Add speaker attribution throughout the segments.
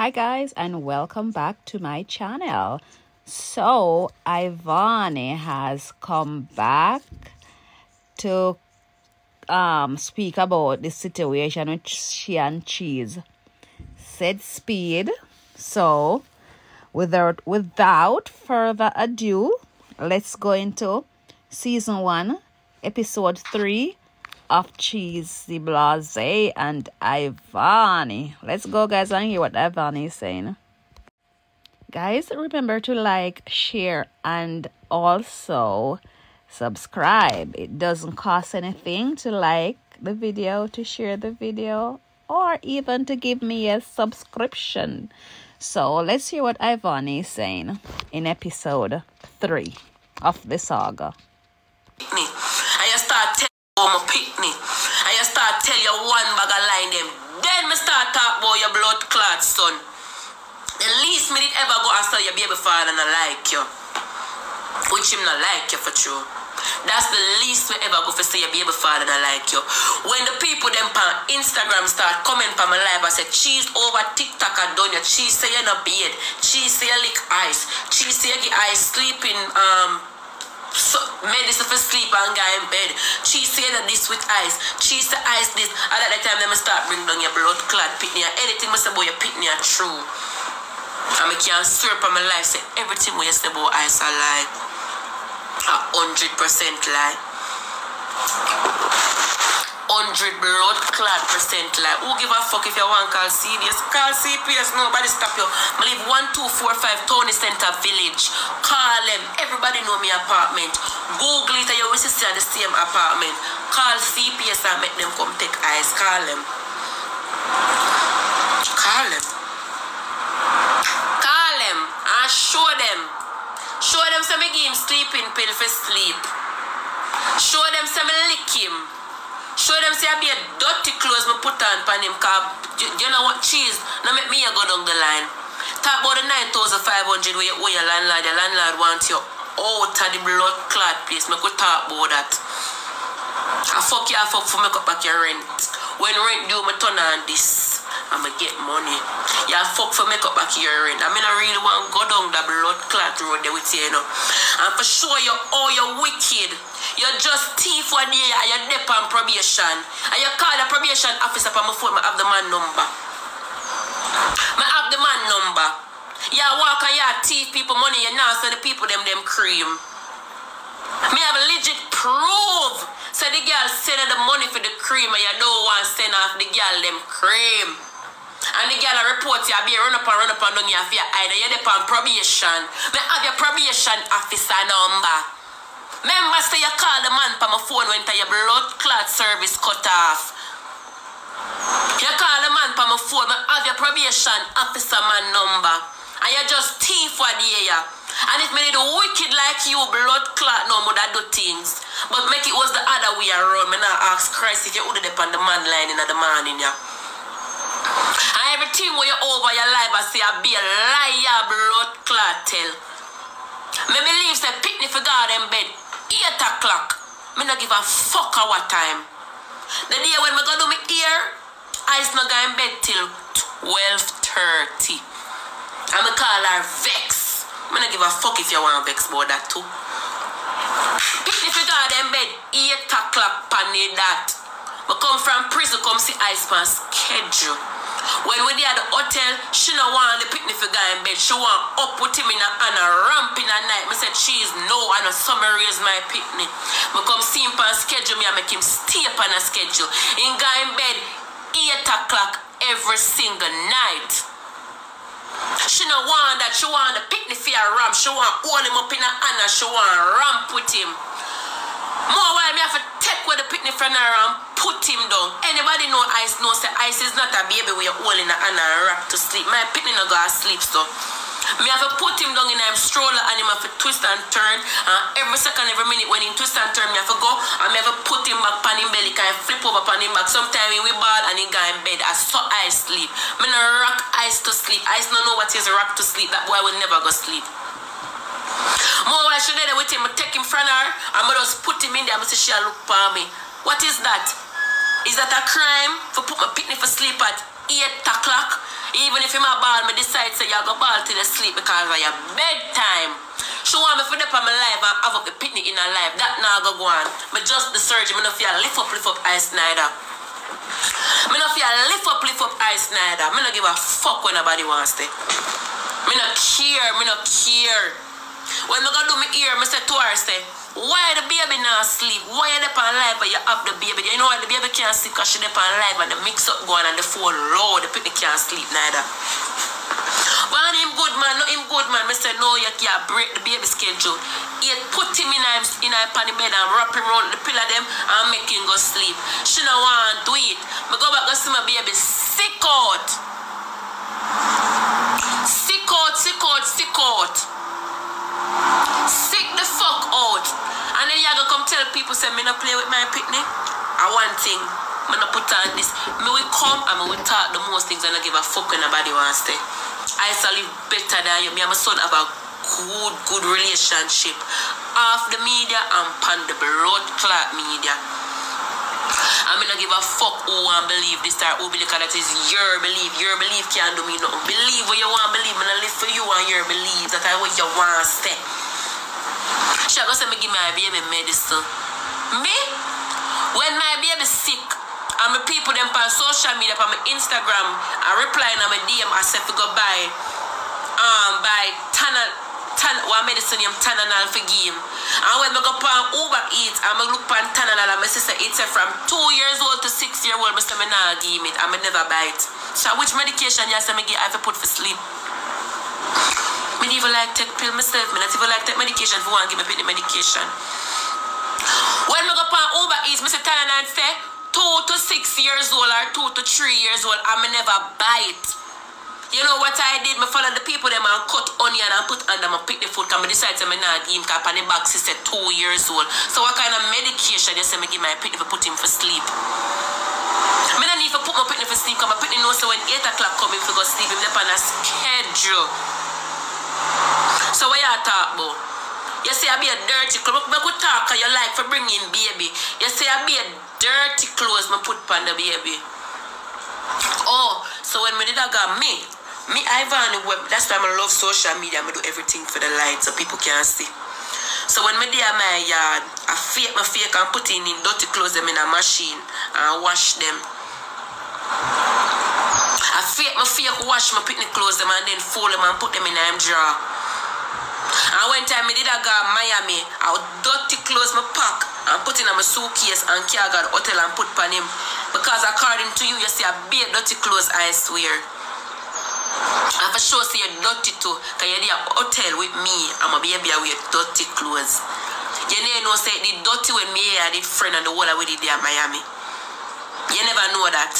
Speaker 1: Hi guys, and welcome back to my channel. So Ivany has come back to speak about the situation with she and Cheese. Said speed. So without further ado, let's go into season 1, episode 3 of Cheese, the Blase and Ivany. Let's go, guys, and hear what Ivany is saying. Guys, remember to like, share, and also subscribe. It doesn't cost anything to like the video, to share the video, or even to give me a subscription. So let's hear what Ivany is saying in episode 3 of the saga.
Speaker 2: I start telling you my pitney. I start tell you one bag of line them. Then me start talk about your blood clot son. The least me did ever go and tell your baby father not like you. Which him not like you for true. That's the least we ever go for say your baby father not like you. When the people them on Instagram start comment for my live and say Cheese over TikTok and done you. Cheese say you not beard. Cheese say you lick eyes. Cheese say you get eyes sleeping so medicine for sleep and guy in bed. Cheese say that this with eyes. Cheese say eyes this. And at that time them start bring down your blood clot pitney. Anything must about your pitney are true. And I can't swear on my life say everything when you say about eyes are lie. 100% lie. 100 blood clot percent lie. Who give a fuck if you want call CDS? Call CPS, nobody stop you. I live 1245 Tony Center Village. Call them. Everybody know me apartment. Google it and you will see at the same apartment. Call CPS and make them come take eyes. Call them. Call them. Call them and show them. Show them some give him sleeping pill for sleep. Show them some lick him. Show them say I be a dirty clothes me put on him cause you know what Cheese now make me go down the line. Talk about the 9,500 where you owe your landlord. Your landlord wants you out of the blood clot place. Me could talk about that. I fuck you up for make up back your rent. When rent due me turn on this. I'ma get money. Yeah, fuck for make up back your rent. I mean I really want to go down the blood clot road there with you, you know. And for sure you all you're wicked. You're just thief one day and you're dep on probation. And you call the probation officer on my phone, I have the man number. I have the man number. You walk and you thief people money, you now send the people them cream. Me have legit proof. So the girl send the money for the cream and you don't want to send off the girl them cream. And the girl report you be run up and down your fear either you're dep on probation. I have your probation officer number. Remember, say you call the man for my phone when your blood clot service cut off. You call the man for my phone, I have your probation officer man number. And you just thief for the year. And if me need wicked like you, blood clot no more that do things. But make it was the other way around. Me not ask Christ if you would have on the man line in the morning, yeah. And everything where you over your life, I say I be a liar, blood clot tell. Me believe say pitney for God in bed. 8 o'clock. Me not give a fuck our time. The day when me go do me ear, I not go in bed till 12:30. And me call her Vex. Me not give a fuck if you want Vex about that too. If you go in bed 8 o'clock panny that. Me come from prison, come see Ice Man schedule. When we there at the hotel, she no want the picnic for guy in bed. She want up with him in a ramp in a night. Me said Cheese no, I no summarize my picnic. Me come see him on schedule, me I make him stay up on a schedule. In guy in bed 8 o'clock every single night. She no want that. She want the picnic for a ramp. She want hold him up in a hand. She want ramp with him. More while me have to take with the picnic from her and put him down. Anybody know Ice know say Ice is not a baby where you're holding a hand and rock to sleep. My picnic not go to sleep so. Me have to put him down in a stroller and him have to twist and turn. And every second, every minute when he twist and turn, me have to go and me have to put him back on him belly, can flip over on him back. Sometimes we ball and he go in bed. I saw Ice sleep. Me no rock Ice to sleep. Ice no know what is rock to sleep. That boy will never go sleep. More while she there with him, I take him from her and I just put him in there and say she'll look for me. What is that? Is that a crime for put my picnic for sleep at 8 o'clock. Even if I'm a ball, me decide say you go ball till you sleep because of your bedtime. She want me to dip on my life and have up the picnic in her life. That now go on. Me just the surgery, me no feel lift up ice neither. Me no feel lift up ice neither. Me no give a fuck when nobody wants to. Me no care. When me go do me ear, me say to her, say, why the baby not sleep? Why you dip on live but you have the baby? You know why the baby can't sleep because she dip on live and the mix up going and the phone low, the picnic can't sleep neither. But him good man, no him good man. Me say no, you can't break the baby schedule. He put him in a the bed and wrap him around the pillow them and make him go sleep. She no want to do it. Me go back go see my baby sick out. Sick out. Sick the fuck out. And then you gonna come tell people say me no play with my picnic. I one thing, me no put on this. Me will come and me will talk the most things and I give a fuck when nobody wants to. I shall live better than you. Me and my son have a good relationship. Off the media and pan the blood clot media. I mean, I give a fuck who want believe this or who believe that is your belief. Your belief can't do me nothing. Believe what you want believe. And I live for you and your belief. That I what you want to say. She go say me give my baby medicine. Me? When my baby sick, and my people them on social media, on my Instagram, I reply on my DM, I say to go buy one medicine named Tananal for game. And when I go on Uber Eats, I look on Tananal and my sister eats it from 2 years old to 6 years old. I say I not give it, I never buy it. So which medication you say I give I have to put for sleep? I don't even like take pill myself. I don't even like take medication if you want to give me the medication. When I go on Uber Eats, I say Tananal say 2 to 6 years old or 2 to 3 years old, I never buy it. You know what I did? I follow the people them and cut onion and put under my picnic food and I decide to not give him because on the box he said 2 years old. So what kind of medication you say me give my picnic for put him for sleep? I don't need to put my picnic for sleep because my picnic knows so when 8 o'clock come him to go sleep, him on a schedule. So what you talk about? You say I be a dirty clothes. I could talk because you like for bringing baby. You say I be a dirty clothes I put on the baby. Oh, so when me did that got me Ivany web, that's why I love social media. I do everything for the light so people can see. So when me dey at my yard, I fake my fake and put in dirty clothes them in a machine and wash them. I fake my fake wash my picnic clothes them and then fold them and put them in a drawer. And one time I did a go Miami, I would dirty clothes my pack and put in my suitcase and carry to the hotel and put on him. Because according to you, you see a bare dirty clothes, I swear. I for sure say you're dirty too. Because you're at a hotel with me and my baby wear dirty clothes. You never know say the dirty when me and the friend and the whole with it there at Miami. You never know that.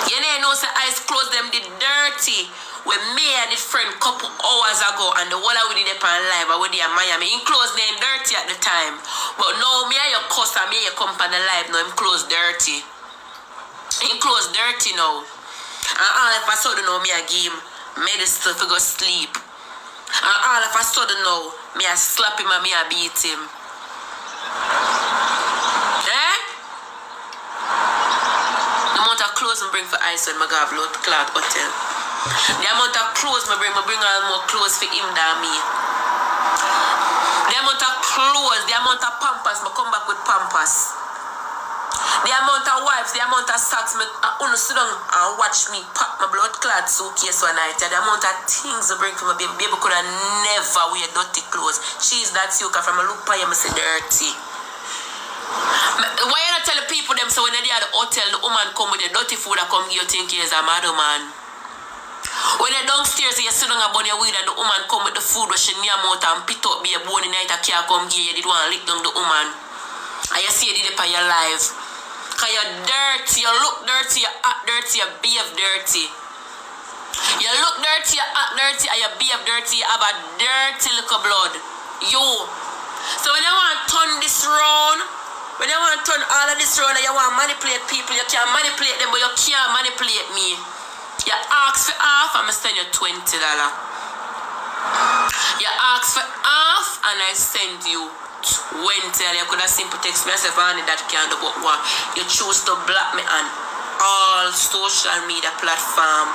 Speaker 2: You never know say ice clothes them the dirty when me and the friend couple hours ago and the whole with it on live I with it at Miami. In clothes name dirty at the time. But now me and your cousin me and your company live now him clothes dirty. Him clothes dirty now. And all of a sudden now me I give him medicine to go sleep. And all of a sudden now me I slap him and me I beat him. Eh? The amount of clothes I bring for ice when I go to blood clot hotel. The amount of clothes I bring all more clothes for him than me. The amount of clothes, the amount of pampers, I come back with pampers. The amount of wipes, the amount of socks, I only sit down and watch me pack my blood clot suitcase one night. The amount of things I bring from my baby. Baby could have never wear dirty clothes. She's that you from a look by you, I say dirty. Why you not tell the people them so when they are at the hotel, the woman come with the dirty food that come give you think he's a mad man? When you're downstairs, you sit down and burn your weed and the woman come with the food where she near mouth and pit up be a bone in night a car come give you, did want to lick down the woman. And you see you did it on your life. Because you're dirty, you look dirty, you act dirty, you behave dirty. You look dirty, you act dirty, and you behave dirty, you have a dirty little blood. You. So when you want to turn this round, when you want to turn all of this round and you want to manipulate people, you can manipulate them, but you can't manipulate me. You ask for half, I'm going to send you $20. You ask for half, and I send you 20. And you could have simply text me and say, Vani, that can't do but what? You choose to block me and all social media platform.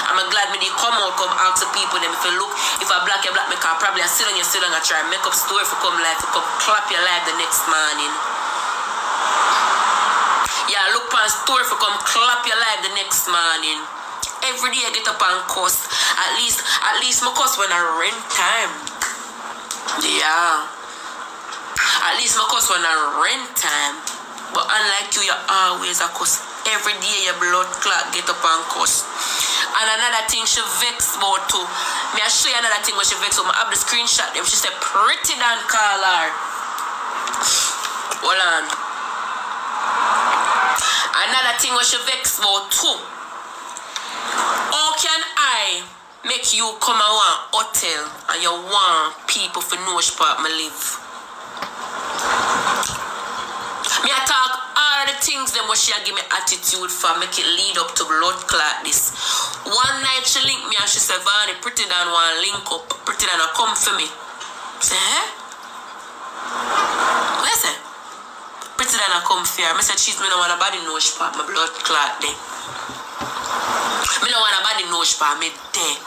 Speaker 2: I'm glad me they come out, come ask the people them if you look, if I black you black me car probably I sit on I try make up story for come live, to come clap your live the next morning. Yeah, look for a story for come clap your live the next morning. Every day I get up and cuss. At least my cuss when I rent time. Yeah. At least my cuss when I rent time. But unlike you always a cuss. Every day your blood clot get up and cuss. And another thing she vex about too. Me I show you another thing when she vex about. I have the screenshot them. She said pretty than call her. Hold on. Another thing when she vex about too. How can I make you come to one hotel and you want people for know which part me live? Me I talk all the things them what she give me attitude for, make it lead up to blood clot this. One night she link me and she said, Ivany, pretty than one link up, pretty than a come for me. I say, eh? What is it? Pretty than a come for her. I said, she's me no want nobody know which part my blood clot there. Me no want nobody know which part me there.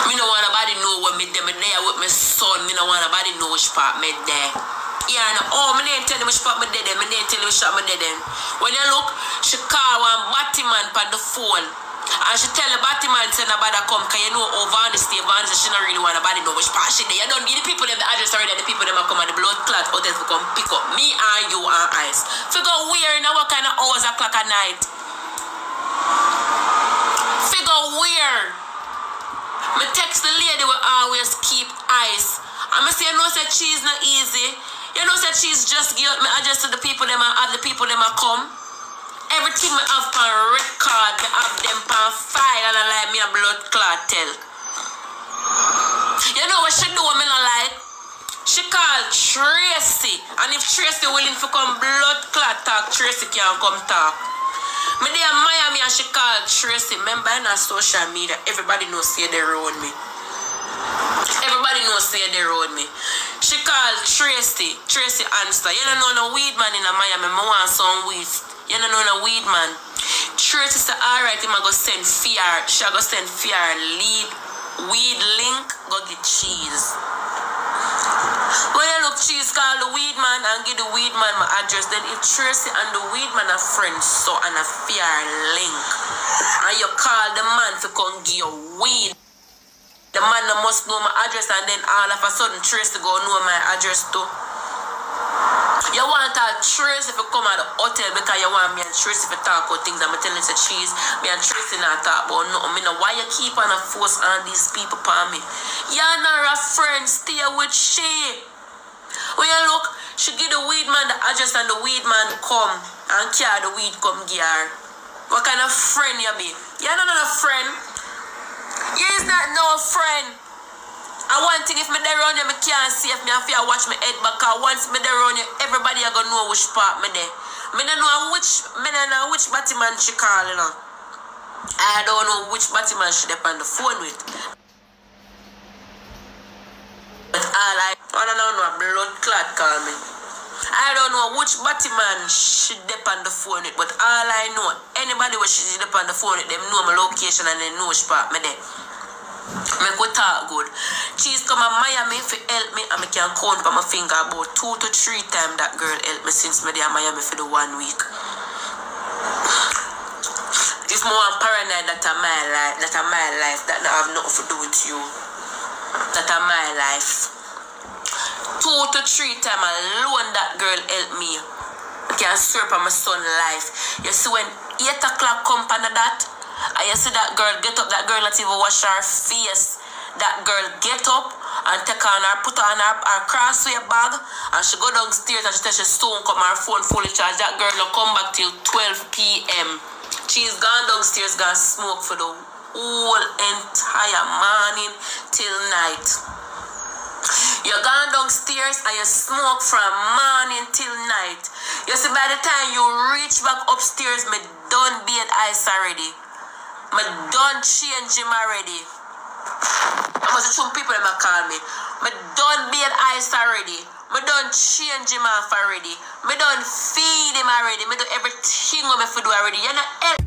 Speaker 2: Me no want nobody know what me there. Me there with my son. Me no want nobody know which part me there. Yeah, no, me didn't tell him which part me there. Me didn't tell him which part me there. When you look, she call one Batman on the phone. And she tell the Batman say nobody come. Cause you know over the stay, Ivany say she don't really want nobody know which part she there. You don't need the people them the address already. The people them come at the blood clot hotels to come pick up me and you and Ice. Figure where now what kind of hours o'clock at night. Figure where. Me text the lady will always keep Ice. And me say, you know, say cheese not easy. You know, say cheese just give me address to the people them and have the people them a come. Everything me have on record, me have them on file and I like me a blood clot tell. You know what she do me not like? She call Tracy. And if Tracy willing to come blood clot talk, Tracy can come talk. Me there in Miami and she called Tracy. Remember in her social media, everybody knows say they round me. Everybody knows say they round me. She called Tracy. Tracy answer. You don't know no weed man in Miami. I want some weed. You don't know no weed man. Tracy said, alright, I'm going to send fear. She go send fear lead weed link. Go get cheese. When I look cheese, call the weed man and give the weed man my address. Then if Tracy and the weed man are friends, so and a fear link. And you call the man to come give you weed. The man must know my address and then all of a sudden Tracy go know my address too. You want to tell Tracy if you come at the hotel because you want me and Tracy to talk about things. I'm telling you the cheese. Me and Tracy not talk about nothing. I know why you keep on a force on these people upon me. You're not a friend, stay with she. When you look, she give the weed man the address and the weed man come and carry the weed come give her. What kind of friend you be? You're not a friend. You is not no friend. And one thing, if me there around you, me can't see if me have to watch my head back. Cause once me there around you, everybody are gonna know which part me there. Me don't know which Batman she call, you know. I don't know which Batman she there on the phone with. But all I don't know, blood clot call me. I don't know which Batman she there on the phone with. But all I know, anybody where she there on the phone with, them know my location and they know which part me there. Make we talk good. She's come to Miami for help me and I can count by my finger about 2 to 3 times that girl helped me since me there in Miami for the 1 week. It's more paranoid that are my life, that have nothing to do with you. That are my life. 2 to 3 times alone that girl helped me. I can swear for my son's life. You see when 8 o'clock come on that, and you see that girl get up, that girl not even wash her face. That girl get up and take on her, put on her crossway bag, and she go downstairs and she tell she soon come her phone fully charged. That girl no come back till 12 p.m. She's gone downstairs, gone smoke for the whole entire morning till night. You gone downstairs and you smoke from morning till night. You see by the time you reach back upstairs, me done being ice already. Me done change him already. I must some people that call me. Me done be an ice already. Me done change him off already. Me done feed him already. Me do everything what me for do already. You know,